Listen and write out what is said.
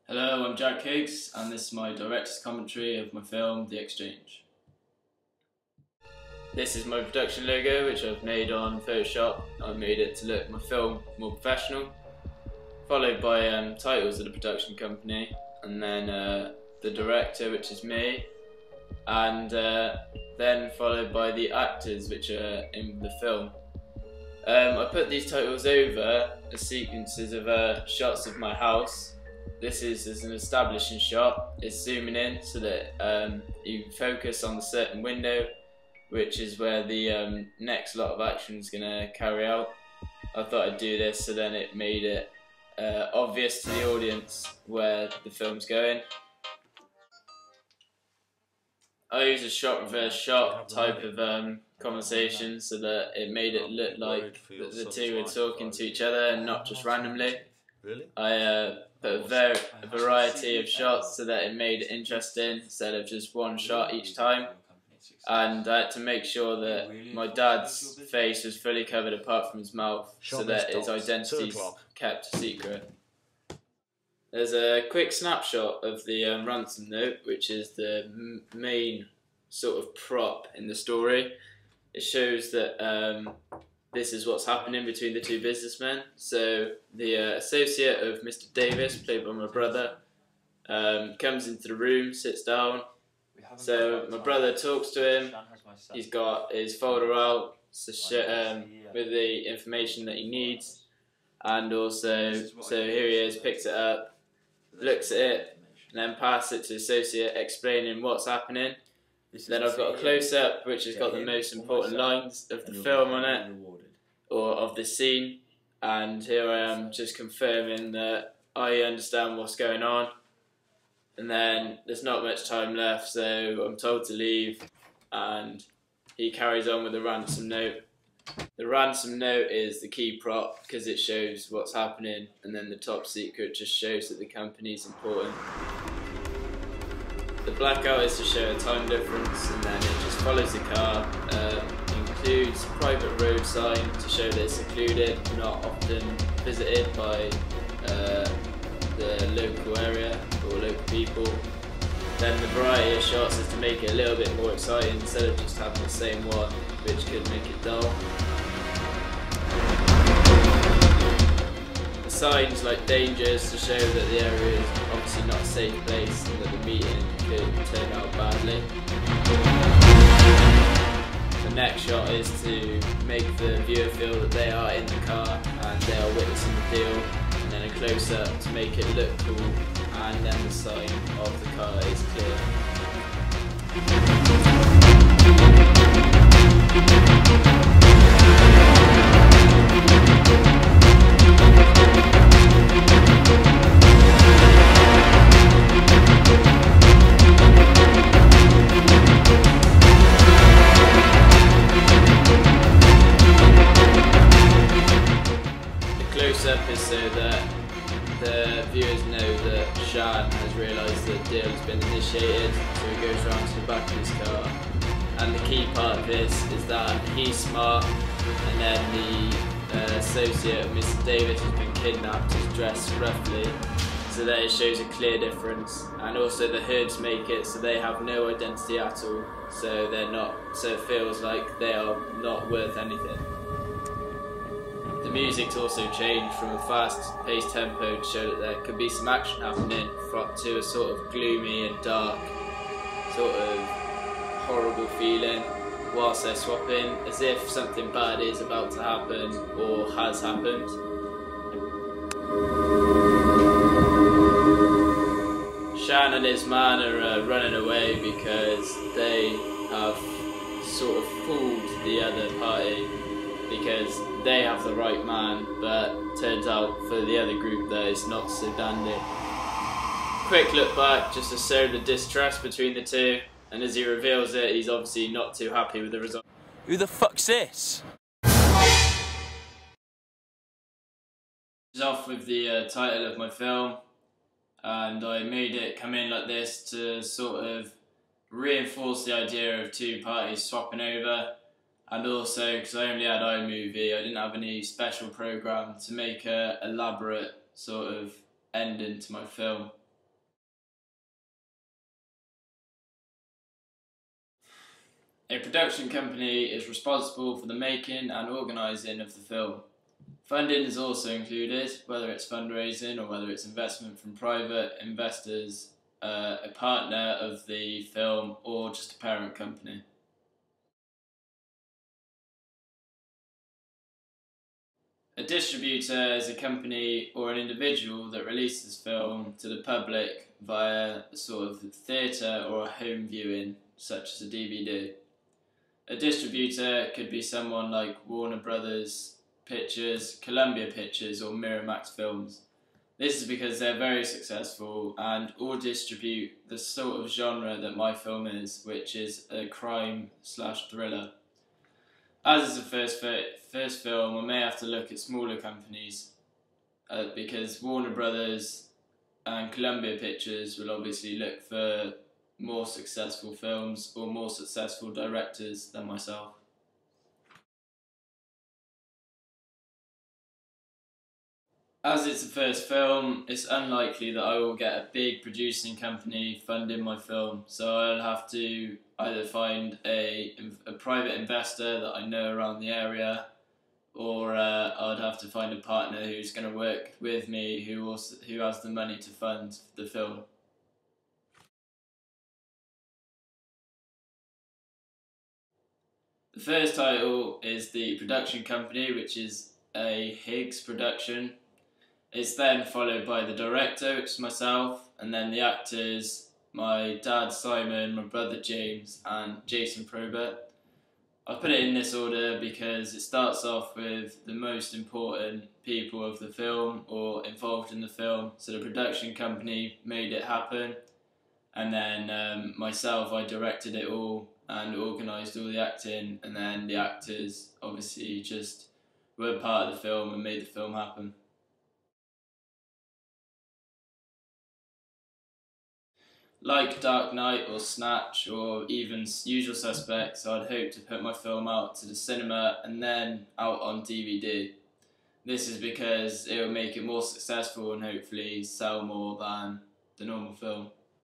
Hello, I'm Jack Higgs, and this is my director's commentary of my film, The Exchange. This is my production logo, which I've made on Photoshop. I made it to look my film more professional, followed by titles of the production company, and then the director, which is me, and then followed by the actors, which are in the film. I put these titles over the sequences of shots of my house. This is as an establishing shot. It's zooming in so that you focus on the certain window, which is where the next lot of action is going to carry out. I thought I'd do this so then it made it obvious to the audience where the film's going. I use a shot reverse shot type of conversation so that it made it look like the two were talking to each other and not just randomly. I put a variety of shots so that it made it interesting instead of just one shot each time. And I had to make sure that my dad's face was fully covered apart from his mouth so that his identity is kept a secret. There's a quick snapshot of the ransom note, which is the main sort of prop in the story. It shows that this is what's happening between the two businessmen. So the associate of Mr. Davis, played by my brother, comes into the room, sits down. So my brother talks to him. He's got his folder out with the information that he needs, and also, so here he is, picks it up, looks at it, and then passes it to the associate, explaining what's happening. Then I've got a close-up which has got the most important lines of the film on it, or of the scene, and here I am just confirming that I understand what's going on. And then there's not much time left, so I'm told to leave, and he carries on with the ransom note. The ransom note is the key prop because it shows what's happening, and then the top secret just shows that the company is important. The blackout is to show a time difference, and then it just follows the car. Includes private road sign to show that it's secluded, not often visited by the local area or local people. Then the variety of shots is to make it a little bit more exciting instead of just having the same one, which could make it dull. The signs like dangers to show that the area is obviously not a safe place and that the meeting could turn out badly. The next shot is to make the viewer feel that they are in the car and they are witnessing the deal, and then a close-up to make it look cool, and then the sign of the car is clear. Close-up is so that the viewers know that Sean has realised that the deal has been initiated, so he goes round to the back of his car. And the key part of this is that he's smart, and then the associate of Mr. Davis has been kidnapped, is dressed roughly, so that it shows a clear difference. And also the hoods make it so they have no identity at all, so it feels like they are not worth anything. The music's also changed from a fast-paced tempo to show that there could be some action happening to a sort of gloomy and dark, sort of horrible feeling whilst they're swapping, as if something bad is about to happen or has happened. Shan and his man are running away because they have sort of fooled the other party, because they have the right man, but turns out for the other group that it's not so dandy. Quick look back just to show the distrust between the two, and as he reveals it, he's obviously not too happy with the result. Who the fuck's this? Off with the title of my film, and I made it come in like this to sort of reinforce the idea of two parties swapping over. And also, because I only had iMovie, I didn't have any special program to make a elaborate sort of ending to my film. A production company is responsible for the making and organising of the film. Funding is also included, whether it's fundraising or whether it's investment from private investors, a partner of the film, or just a parent company. A distributor is a company or an individual that releases film to the public via a sort of theatre or a home viewing, such as a DVD. A distributor could be someone like Warner Brothers Pictures, Columbia Pictures, or Miramax Films. This is because they're very successful and all distribute the sort of genre that my film is, which is a crime/thriller. As it's a first film, I may have to look at smaller companies because Warner Brothers and Columbia Pictures will obviously look for more successful films or more successful directors than myself. As it's the first film, it's unlikely that I will get a big producing company funding my film, so I'll have to either find a private investor that I know around the area, or I'd have to find a partner who's going to work with me who has the money to fund the film. The first title is the production company, which is a Higgs production. It's then followed by the director, which is myself, and then the actors, my dad Simon, my brother James, and Jason Probert. I've put it in this order because it starts off with the most important people of the film or involved in the film. So the production company made it happen, and then myself, I directed it all and organised all the acting, and then the actors obviously just were part of the film and made the film happen. Like Dark Knight or Snatch or even Usual Suspects, I'd hope to put my film out to the cinema and then out on DVD. This is because it will make it more successful and hopefully sell more than the normal film.